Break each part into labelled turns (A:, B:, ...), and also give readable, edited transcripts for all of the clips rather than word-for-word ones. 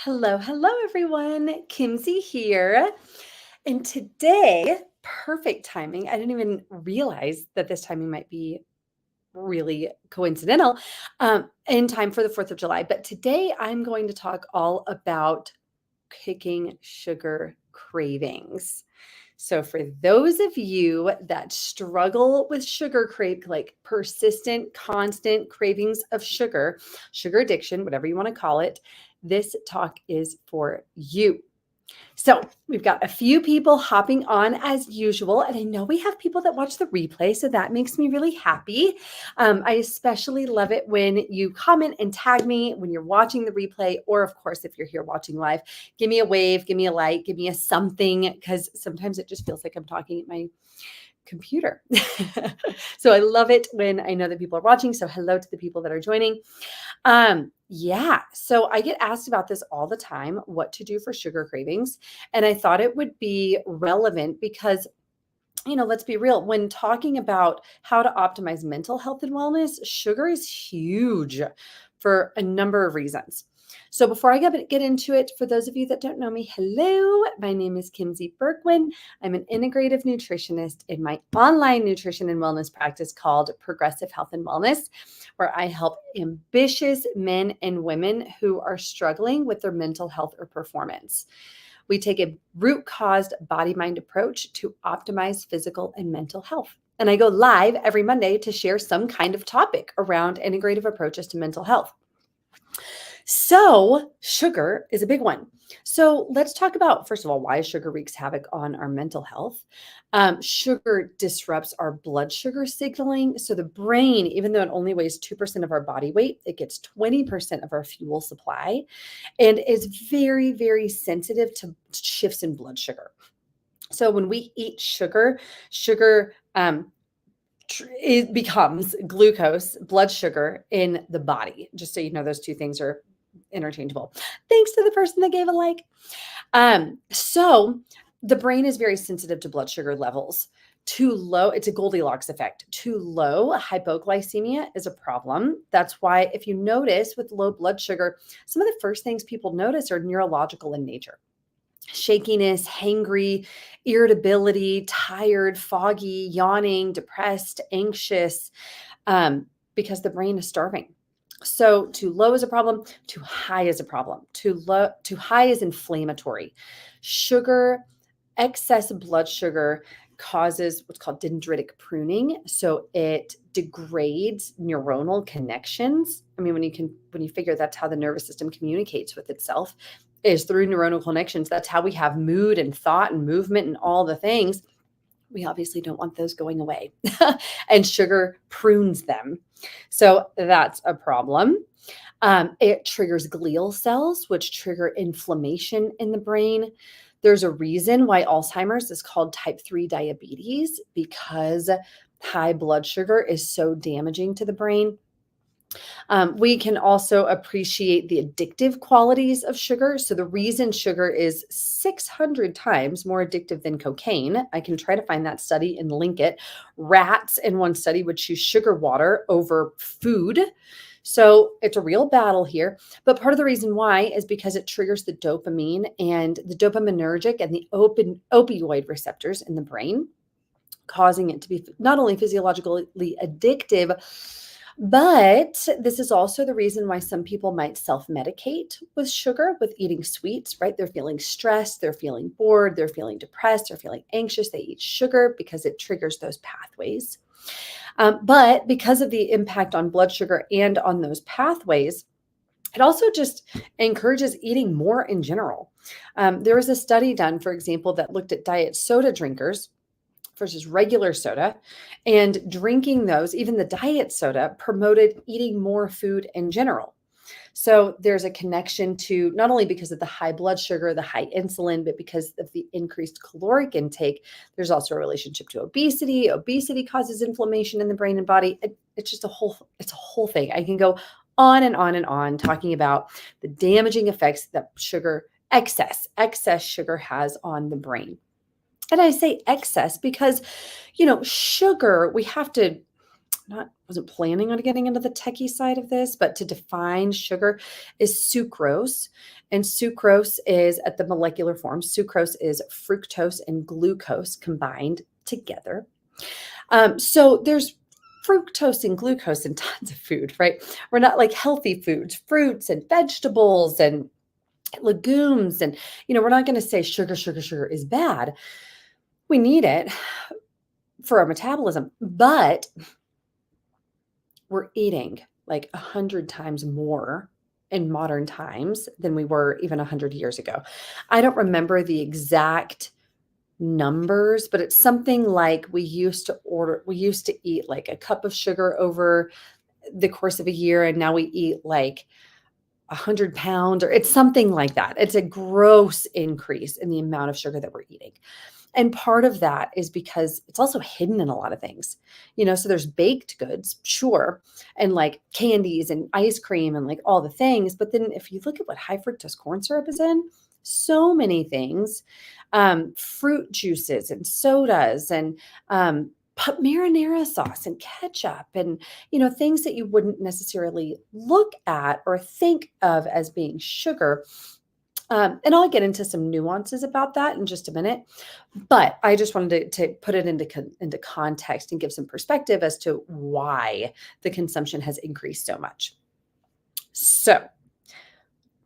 A: Hello, everyone. Kimsey here. And today, perfect timing. I didn't even realize that this timing might be really coincidental in time for the 4th of July. But today, I'm going to talk all about kicking sugar cravings. So for those of you that struggle with like persistent, constant cravings of sugar addiction, whatever you want to call it, this talk is for you. So we've got a few people hopping on as usual, and I know we have people that watch the replay, so that makes me really happy. I especially love it when you comment and tag me when you're watching the replay, or of course, if you're here watching live, give me a wave, give me a like, give me a something, because sometimes it just feels like I'm talking at my computer. So I love it when I know that people are watching. So hello to the people that are joining. So I get asked about this all the time, what to do for sugar cravings. And I thought it would be relevant because, let's be real, when talking about how to optimize mental health and wellness, sugar is huge for a number of reasons. So before I get into it, for those of you that don't know me, hello, my name is Kimsey Bergwin. I'm an integrative nutritionist in my online nutrition and wellness practice called Progressive Health and Wellness, where I help ambitious men and women who are struggling with their mental health or performance. We take a root-caused body-mind approach to optimize physical and mental health. And I go live every Monday to share some kind of topic around integrative approaches to mental health. So sugar is a big one. So let's talk about, first of all, why sugar wreaks havoc on our mental health. Sugar disrupts our blood sugar signaling. So the brain, even though it only weighs 2% of our body weight, it gets 20% of our fuel supply and is very, very sensitive to shifts in blood sugar. So when we eat sugar, it becomes glucose, blood sugar in the body. Just so you know, those two things are interchangeable. Thanks to the person that gave a like. So the brain is very sensitive to blood sugar levels. Too low, it's a Goldilocks effect. Too low, hypoglycemia is a problem. That's why if you notice with low blood sugar, some of the first things people notice are neurological in nature. Shakiness, hangry, irritability, tired, foggy, yawning, depressed, anxious, because the brain is starving. So too low is a problem, too high is a problem. Too high is inflammatory. Excess blood sugar causes what's called dendritic pruning. So it degrades neuronal connections. I mean, when you figure that's how the nervous system communicates with itself, is through neuronal connections. That's how we have mood and thought and movement and all the things. We obviously don't want those going away. And sugar prunes them. So that's a problem. It triggers glial cells, which trigger inflammation in the brain. There's a reason why Alzheimer's is called type 3 diabetes, because high blood sugar is so damaging to the brain. We can also appreciate the addictive qualities of sugar. So the reason sugar is 600 times more addictive than cocaine, I can try to find that study and link it. Rats in one study would choose sugar water over food. So it's a real battle here. But part of the reason why is because it triggers the dopamine and the dopaminergic and the opioid receptors in the brain, causing it to be not only physiologically addictive, but this is also the reason why some people might self-medicate with sugar, with eating sweets, right? They're feeling stressed, they're feeling bored, they're feeling depressed, they're feeling anxious. They eat sugar because it triggers those pathways. But because of the impact on blood sugar and on those pathways, it also just encourages eating more in general. There was a study done, for example, that looked at diet soda drinkers versus regular soda, and drinking those, even the diet soda, promoted eating more food in general. So there's a connection to not only because of the high blood sugar, the high insulin, but because of the increased caloric intake, there's also a relationship to obesity. Obesity causes inflammation in the brain and body. It's just a whole thing. I can go on and on and on talking about the damaging effects that excess sugar has on the brain. And I say excess because, sugar, we have to wasn't planning on getting into the techie side of this, but to define sugar is sucrose. And sucrose is at the molecular form. Sucrose is fructose and glucose combined together. So there's fructose and glucose in tons of food, right? We're not like healthy foods, fruits and vegetables and legumes. And, we're not going to say sugar, sugar, sugar is bad. We need it for our metabolism, but we're eating like 100 times more in modern times than we were even 100 years ago. I don't remember the exact numbers, but it's something like we used to eat like a cup of sugar over the course of a year, and now we eat like 100 pounds, or it's something like that. It's a gross increase in the amount of sugar that we're eating. And part of that is because it's also hidden in a lot of things, so there's baked goods, sure, and like candies and ice cream and like all the things. But then if you look at what high fructose corn syrup is in, so many things, fruit juices and sodas and marinara sauce and ketchup and, things that you wouldn't necessarily look at or think of as being sugar. And I'll get into some nuances about that in just a minute, but I just wanted to put it into context and give some perspective as to why the consumption has increased so much. So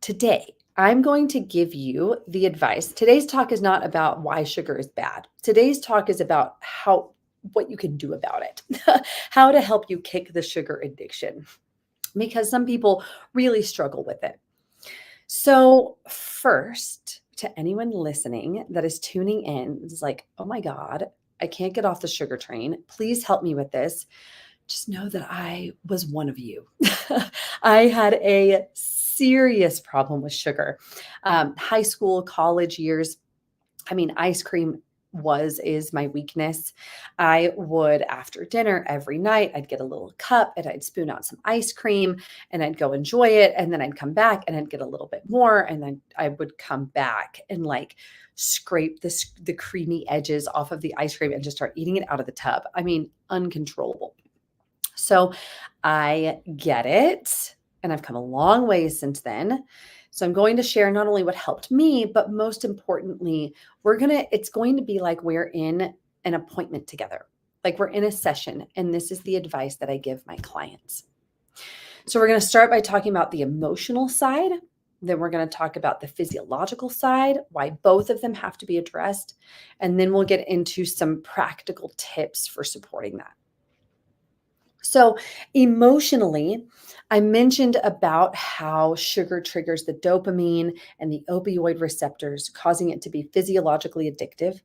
A: today, I'm going to give you the advice. Today's talk is not about why sugar is bad. Today's talk is about what you can do about it, how to help you kick the sugar addiction, because some people really struggle with it. So first, to anyone listening that is tuning in, is like, oh my God, I can't get off the sugar train. Please help me with this. Just know that I was one of you. I had a serious problem with sugar. High school, college years. Ice cream is my weakness. I would, after dinner every night, I'd get a little cup and I'd spoon out some ice cream and I'd go enjoy it. And then I'd come back and I'd get a little bit more. And then I would come back and like scrape the creamy edges off of the ice cream and just start eating it out of the tub. Uncontrollable. So I get it. And I've come a long way since then. So I'm going to share not only what helped me, but most importantly, it's going to be like we're in an appointment together, like we're in a session. And this is the advice that I give my clients. So we're going to start by talking about the emotional side. Then we're going to talk about the physiological side, why both of them have to be addressed. And then we'll get into some practical tips for supporting that. So emotionally, I mentioned about how sugar triggers the dopamine and the opioid receptors, causing it to be physiologically addictive,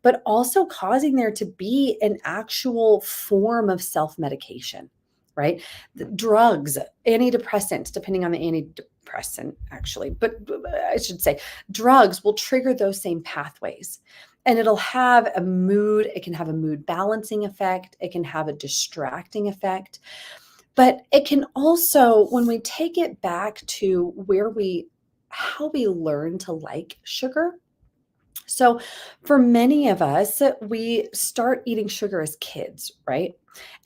A: but also causing there to be an actual form of self-medication, right? The drugs, antidepressants, depending on the antidepressant, actually, but I should say drugs will trigger those same pathways. And it'll have a mood. It can have a mood balancing effect. It can have a distracting effect. But it can also, when we take it back to how we learn to like sugar. So for many of us, we start eating sugar as kids, right?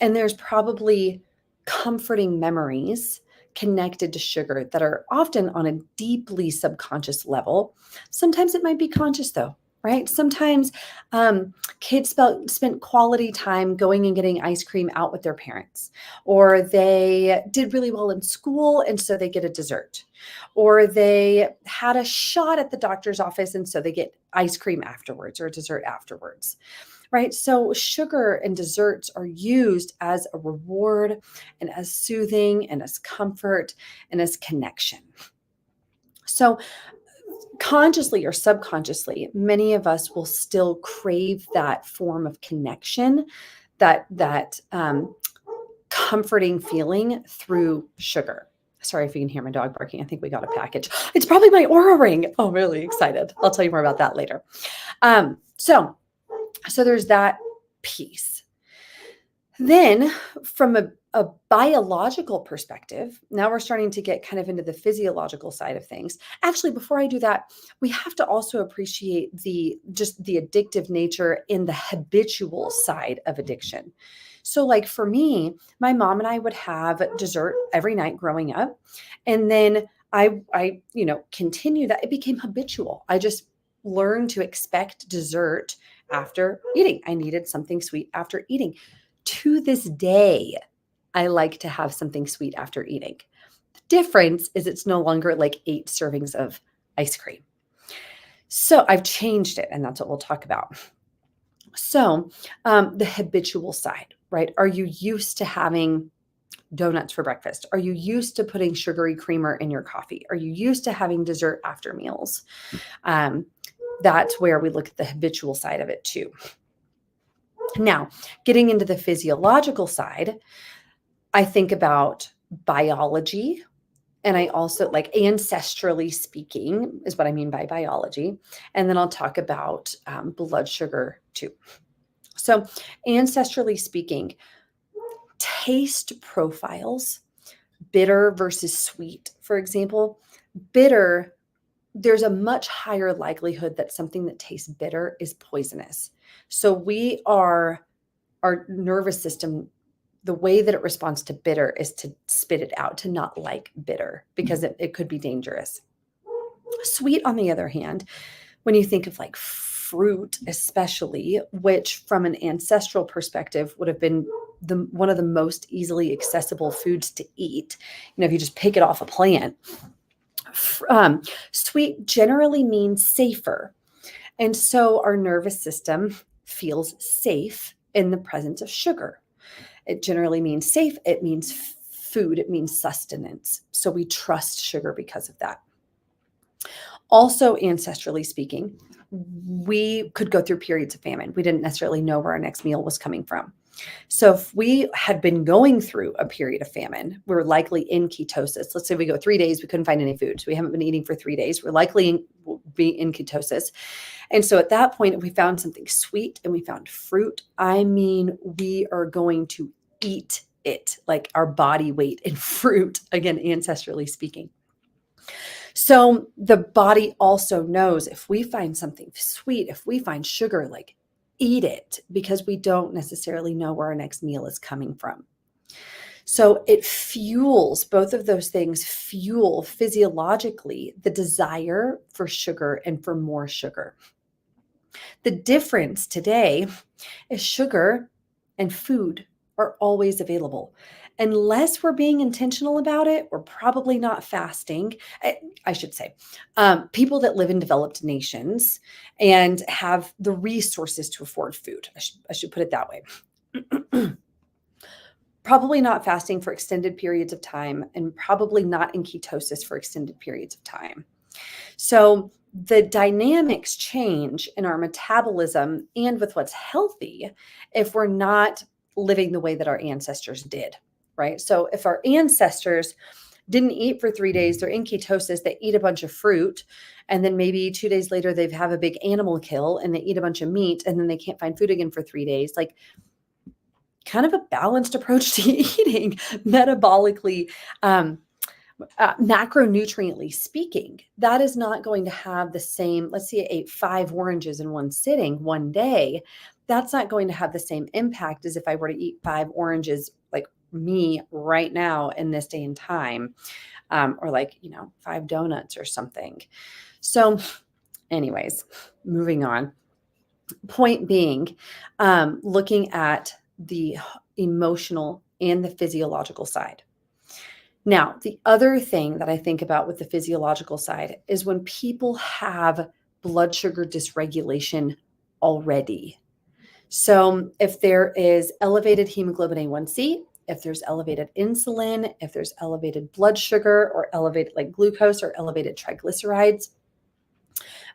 A: And there's probably comforting memories connected to sugar that are often on a deeply subconscious level. Sometimes it might be conscious though. Right? Sometimes kids spent quality time going and getting ice cream out with their parents, or they did really well in school and so they get a dessert, or they had a shot at the doctor's office and so they get ice cream afterwards or a dessert afterwards. Right? So sugar and desserts are used as a reward and as soothing and as comfort and as connection. So consciously or subconsciously, many of us will still crave that form of connection, that comforting feeling through sugar. Sorry if you can hear my dog barking. I think we got a package. It's probably my Aura ring. Oh, I'm really excited. I'll tell you more about that later. So there's that piece. Then from a biological perspective, now we're starting to get kind of into the physiological side of things. Actually, before I do that, we have to also appreciate the addictive nature in the habitual side of addiction. So like for me, my mom and I would have dessert every night growing up. And then I continue that. It became habitual. I just learned to expect dessert after eating. I needed something sweet after eating. To this day, I like to have something sweet after eating. The difference is it's no longer like 8 servings of ice cream. So I've changed it, and that's what we'll talk about. So the habitual side, right? Are you used to having donuts for breakfast? Are you used to putting sugary creamer in your coffee? Are you used to having dessert after meals? That's where we look at the habitual side of it too. Now, getting into the physiological side, I think about biology, and I also like ancestrally speaking is what I mean by biology. And then I'll talk about blood sugar too. So, ancestrally speaking, taste profiles, bitter versus sweet, for example, bitter, there's a much higher likelihood that something that tastes bitter is poisonous. So our nervous system, the way that it responds to bitter is to spit it out, to not like bitter because it could be dangerous. Sweet, on the other hand, when you think of like fruit, especially, which from an ancestral perspective would have been one of the most easily accessible foods to eat, if you just pick it off a plant. Sweet generally means safer. And so our nervous system feels safe in the presence of sugar. It generally means safe. It means food. It means sustenance. So we trust sugar because of that. Also, ancestrally speaking, we could go through periods of famine. We didn't necessarily know where our next meal was coming from. So if we had been going through a period of famine, we're likely in ketosis. Let's say we go 3 days, we couldn't find any food. So we haven't been eating for 3 days. We're likely be in ketosis. And so at that point, if we found something sweet and we found fruit, I mean, we are going to eat it, like our body weight in fruit, again, ancestrally speaking. So the body also knows if we find something sweet, if we find sugar, like eat it, because we don't necessarily know where our next meal is coming from. So it fuels, both of those things fuel physiologically the desire for sugar and for more sugar. The difference today is sugar and food are always available. Unless we're being intentional about it, we're probably not fasting. I should say, people that live in developed nations and have the resources to afford food. I should put it that way. Probably not fasting for extended periods of time and probably not in ketosis for extended periods of time. So the dynamics change in our metabolism and with what's healthy if we're not living the way that our ancestors did, right? So if our ancestors didn't eat for 3 days, they're in ketosis, they eat a bunch of fruit, and then maybe 2 days later they have a big animal kill and they eat a bunch of meat and then they can't find food again for 3 days, like kind of a balanced approach to eating metabolically, macronutriently speaking. That is not going to have the same, let's say I ate 5 oranges in one sitting one day. That's not going to have the same impact as if I were to eat 5 oranges like me right now in this day and time, or like, 5 donuts or something. So anyways, moving on. Point being, looking at the emotional and the physiological side. Now, the other thing that I think about with the physiological side is when people have blood sugar dysregulation already. So if there is elevated hemoglobin A1C, if there's elevated insulin, if there's elevated blood sugar or elevated like glucose or elevated triglycerides.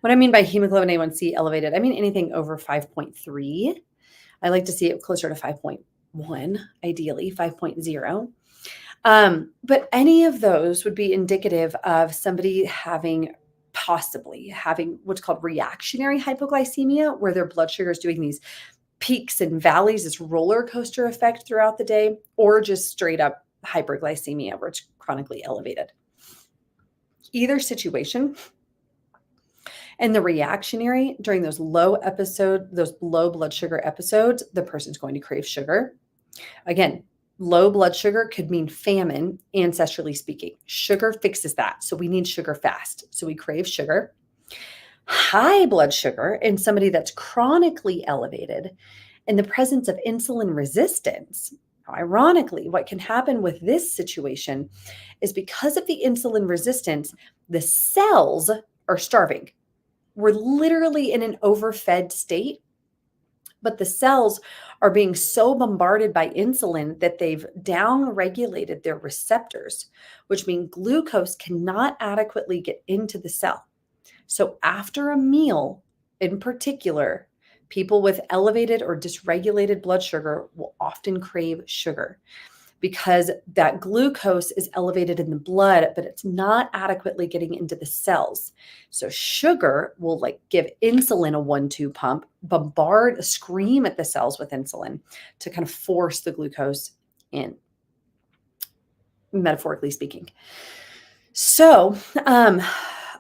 A: What I mean by hemoglobin A1C elevated, I mean anything over 5.3. I like to see it closer to 5.1, ideally 5.0. But any of those would be indicative of somebody possibly having what's called reactionary hypoglycemia, where their blood sugar is doing these peaks and valleys, this roller coaster effect throughout the day, or just straight up hyperglycemia, where it's chronically elevated. Either situation, and the reactionary, during those low blood sugar episodes, the person's going to crave sugar. Again, low blood sugar could mean famine, ancestrally speaking. Sugar fixes that. So we need sugar fast. So we crave sugar. High blood sugar in somebody that's chronically elevated in the presence of insulin resistance. Ironically, what can happen with this situation is because of the insulin resistance, the cells are starving. We're literally in an overfed state, but the cells are being so bombarded by insulin that they've down-regulated their receptors, which means glucose cannot adequately get into the cell. So after a meal, in particular, people with elevated or dysregulated blood sugar will often crave sugar because that glucose is elevated in the blood, but it's not adequately getting into the cells. So sugar will like give insulin a 1-2 pump, scream at the cells with insulin to kind of force the glucose in, metaphorically speaking. So,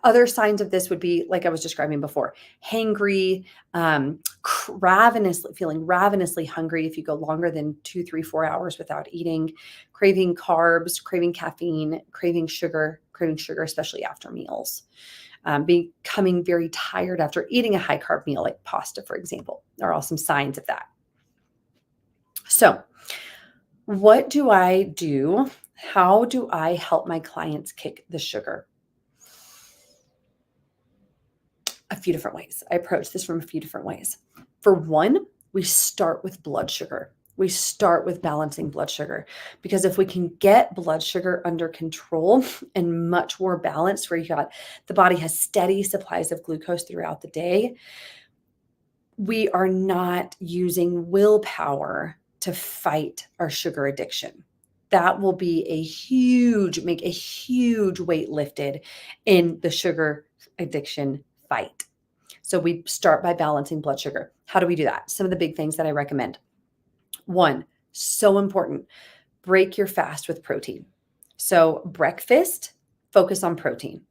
A: other signs of this would be, like I was describing before, hangry, feeling ravenously hungry if you go longer than 2, 3, 4 hours without eating, craving carbs, craving caffeine, craving sugar, especially after meals, becoming very tired after eating a high carb meal like pasta, for example, are all some signs of that. So what do I do? How do I help my clients kick the sugar? A few different ways. I approach this from a few different ways. For one, we start with blood sugar. We start with balancing blood sugar, because if we can get blood sugar under control and much more balanced, where the body has steady supplies of glucose throughout the day, we are not using willpower to fight our sugar addiction. That will be make a huge weight lifted in the sugar addiction fight. So we start by balancing blood sugar. How do we do that? Some of the big things that I recommend. One, so important, break your fast with protein. So breakfast, focus on protein.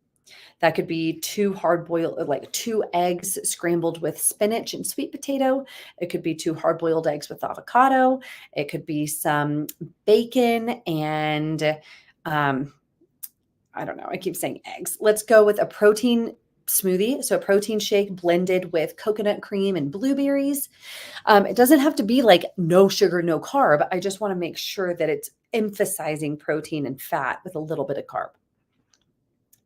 A: That could be 2 hard-boiled, like 2 eggs scrambled with spinach and sweet potato. It could be 2 hard-boiled eggs with avocado. It could be some bacon and I don't know. I keep saying eggs. Let's go with a protein smoothie. So a protein shake blended with coconut cream and blueberries. It doesn't have to be like no sugar, no carb. I just want to make sure that it's emphasizing protein and fat with a little bit of carb.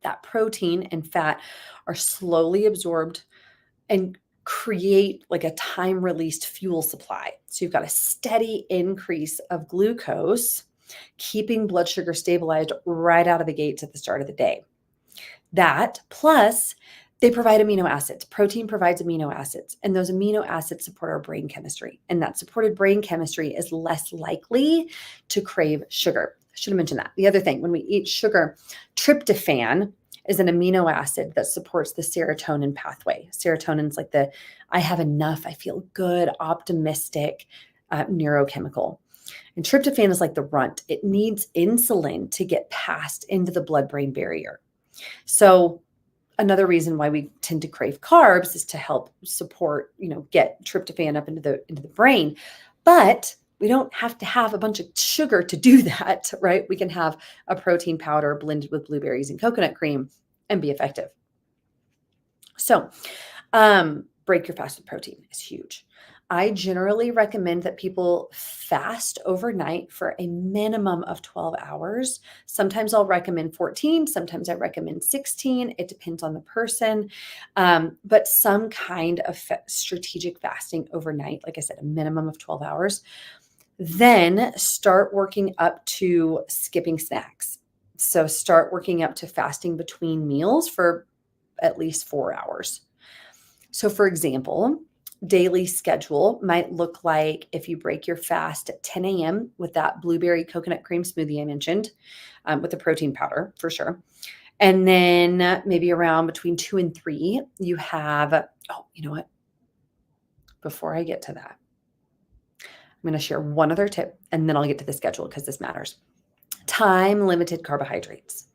A: That protein and fat are slowly absorbed and create like a time released fuel supply. So you've got a steady increase of glucose, keeping blood sugar stabilized right out of the gates at the start of the day. That plus they provide amino acids. Protein provides amino acids, and those amino acids support our brain chemistry. And that supported brain chemistry is less likely to crave sugar. I should have mentioned that. The other thing, when we eat sugar, tryptophan is an amino acid that supports the serotonin pathway. Serotonin is like the I have enough, I feel good, optimistic neurochemical. And tryptophan is like the runt. It needs insulin to get passed into the blood-brain barrier. So another reason why we tend to crave carbs is to help support, get tryptophan up into the brain. But we don't have to have a bunch of sugar to do that, right? We can have a protein powder blended with blueberries and coconut cream and be effective. So break your fast with protein is huge. I generally recommend that people fast overnight for a minimum of 12 hours. Sometimes I'll recommend 14, sometimes I recommend 16. It depends on the person. But some kind of strategic fasting overnight, like I said, a minimum of 12 hours. Then start working up to skipping snacks. So start working up to fasting between meals for at least 4 hours. So for example, daily schedule might look like if you break your fast at 10 a.m. with that blueberry coconut cream smoothie I mentioned, with the protein powder for sure. And then maybe around between 2 and 3, you have, you know what? Before I get to that, I'm going to share one other tip and then I'll get to the schedule because this matters. Time limited carbohydrates.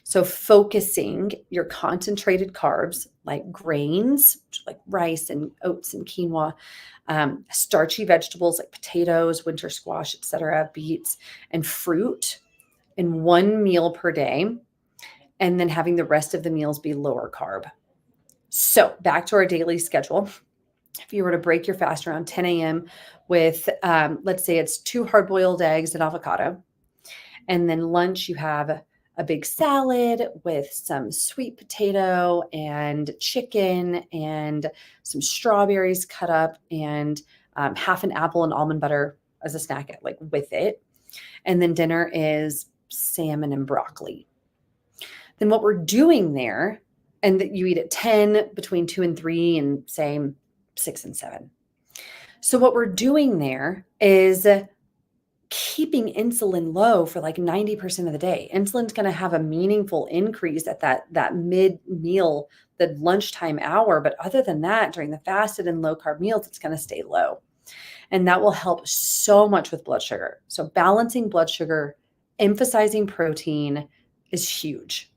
A: So focusing your concentrated carbs like grains, like rice and oats and quinoa, starchy vegetables like potatoes, winter squash, etc., beets, and fruit in one meal per day, and then having the rest of the meals be lower carb. So back to our daily schedule. If you were to break your fast around 10 a.m. with, let's say it's 2 hard-boiled eggs and avocado, and then lunch you have a big salad with some sweet potato and chicken and some strawberries cut up and half an apple and almond butter as a snack, like with it. And then dinner is salmon and broccoli. Then what we're doing there, and that you eat at 10, between 2 and 3, and say 6 and 7. So what we're doing there is keeping insulin low for like 90% of the day. Insulin's going to have a meaningful increase at that mid-meal, the lunchtime hour. But other than that, during the fasted and low carb meals, it's going to stay low. And that will help so much with blood sugar. So balancing blood sugar, emphasizing protein is huge.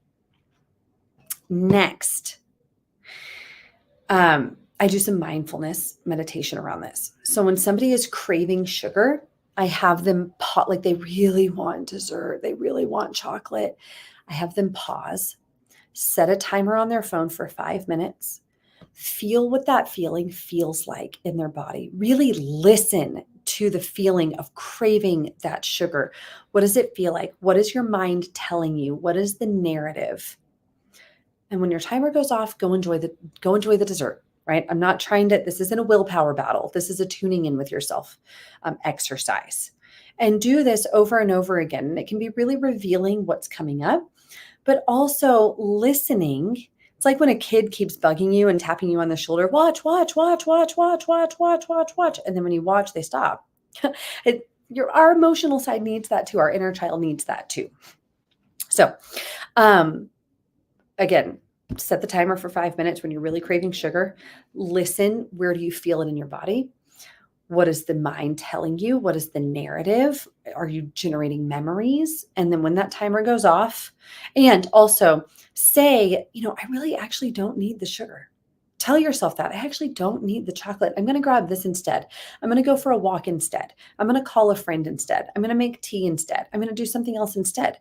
A: Next, I do some mindfulness meditation around this. So when somebody is craving sugar, I have them like they really want dessert, they really want chocolate. I have them pause, set a timer on their phone for 5 minutes, feel what that feeling feels like in their body. Really listen to the feeling of craving that sugar. What does it feel like? What is your mind telling you? What is the narrative? And when your timer goes off, go enjoy the dessert, right? I'm not trying to, this isn't a willpower battle. This is a tuning in with yourself exercise. And do this over and over again. And it can be really revealing what's coming up, but also listening. It's like when a kid keeps bugging you and tapping you on the shoulder, watch, watch, watch, watch, watch, watch, watch, watch, watch. And then when you watch, they stop. Our emotional side needs that too. Our inner child needs that too. So, again, set the timer for 5 minutes when you're really craving sugar. Listen, where do you feel it in your body? What is the mind telling you? What is the narrative? Are you generating memories? And then when that timer goes off, and also say, I really actually don't need the sugar. Tell yourself that. I actually don't need the chocolate. I'm going to grab this instead. I'm going to go for a walk instead. I'm going to call a friend instead. I'm going to make tea instead. I'm going to do something else instead.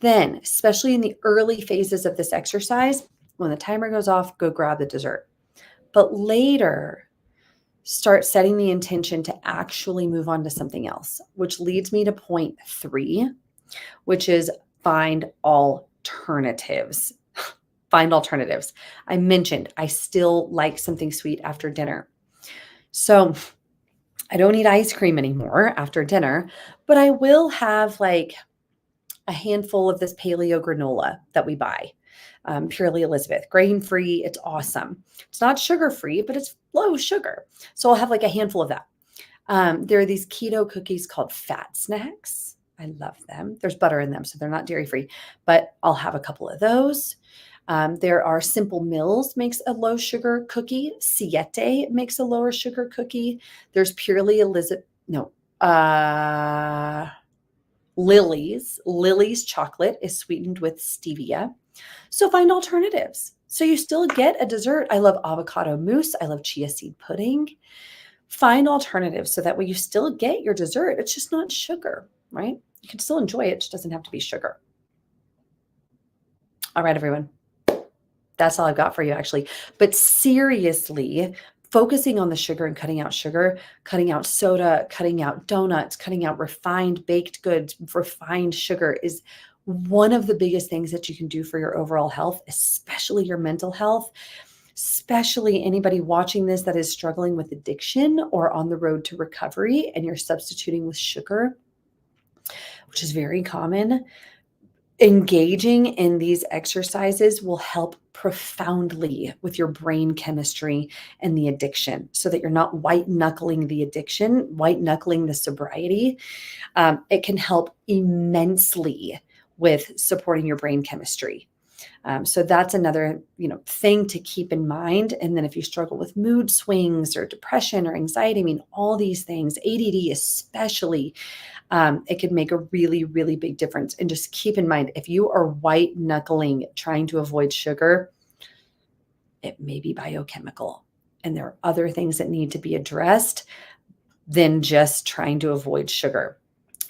A: Then, especially in the early phases of this exercise, when the timer goes off, go grab the dessert. But later, start setting the intention to actually move on to something else, which leads me to point 3, which is find alternatives. Find alternatives. I mentioned I still like something sweet after dinner. So I don't eat ice cream anymore after dinner, but I will have like a handful of this paleo granola that we buy, Purely Elizabeth, grain-free. It's awesome. It's not sugar-free, but it's low sugar. So I'll have like a handful of that. There are these keto cookies called Fat Snacks. I love them. There's butter in them, so they're not dairy-free, but I'll have a couple of those. There are Simple Mills makes a low sugar cookie. Siete makes a lower sugar cookie. There's Purely Elizabeth, Lily's chocolate is sweetened with stevia. So find alternatives. So you still get a dessert. I love avocado mousse. I love chia seed pudding. Find alternatives so that way you still get your dessert. It's just not sugar, right? You can still enjoy it. It just doesn't have to be sugar. All right, everyone. That's all I've got for you, actually. But seriously, focusing on the sugar and cutting out sugar, cutting out soda, cutting out donuts, cutting out refined baked goods, refined sugar is one of the biggest things that you can do for your overall health, especially your mental health, especially anybody watching this that is struggling with addiction or on the road to recovery and you're substituting with sugar, which is very common. Engaging in these exercises will help profoundly with your brain chemistry and the addiction so that you're not white knuckling the addiction, white knuckling the sobriety. It can help immensely with supporting your brain chemistry. So that's another, thing to keep in mind. And then if you struggle with mood swings or depression or anxiety, I mean, all these things, ADD especially, it could make a really, really big difference. And just keep in mind, if you are white knuckling trying to avoid sugar, it may be biochemical. And there are other things that need to be addressed than just trying to avoid sugar.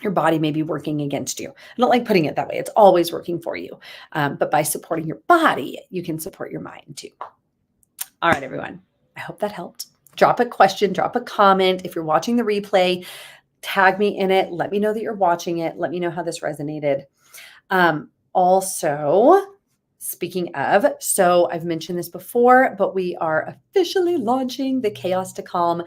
A: Your body may be working against you. I don't like putting it that way. It's always working for you. But by supporting your body, you can support your mind too. All right, everyone. I hope that helped. Drop a question, drop a comment. If you're watching the replay, tag me in it. Let me know that you're watching it. Let me know how this resonated. Also, speaking of, so I've mentioned this before, but we are officially launching the Chaos to Calm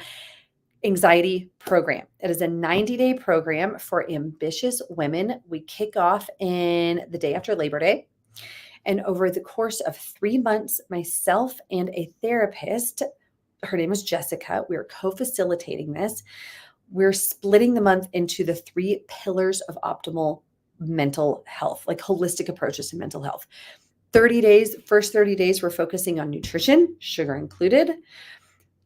A: Anxiety program. It is a 90-day program for ambitious women. We kick off in the day after Labor Day. And over the course of 3 months, myself and a therapist, her name is Jessica, we are co-facilitating this. We're splitting the month into the 3 pillars of optimal mental health, like holistic approaches to mental health. 30 days, first 30 days, we're focusing on nutrition, sugar included.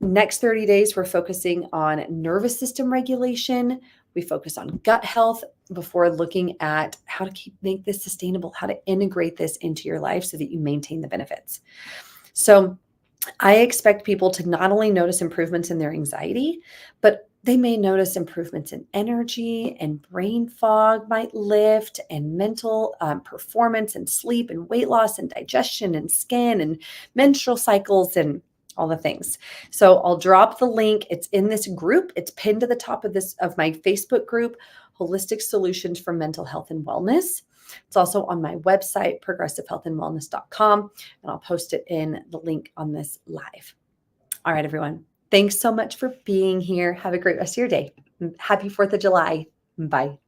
A: Next 30 days, we're focusing on nervous system regulation. We focus on gut health before looking at how to make this sustainable, how to integrate this into your life so that you maintain the benefits. So I expect people to not only notice improvements in their anxiety, but they may notice improvements in energy, and brain fog might lift, and mental performance and sleep and weight loss and digestion and skin and menstrual cycles and all the things. So I'll drop the link. It's in this group. It's pinned to the top of my Facebook group, Holistic Solutions for Mental Health and Wellness. It's also on my website, progressivehealthandwellness.com, and I'll post it in the link on this live. All right, everyone. Thanks so much for being here. Have a great rest of your day. Happy 4th of July. Bye.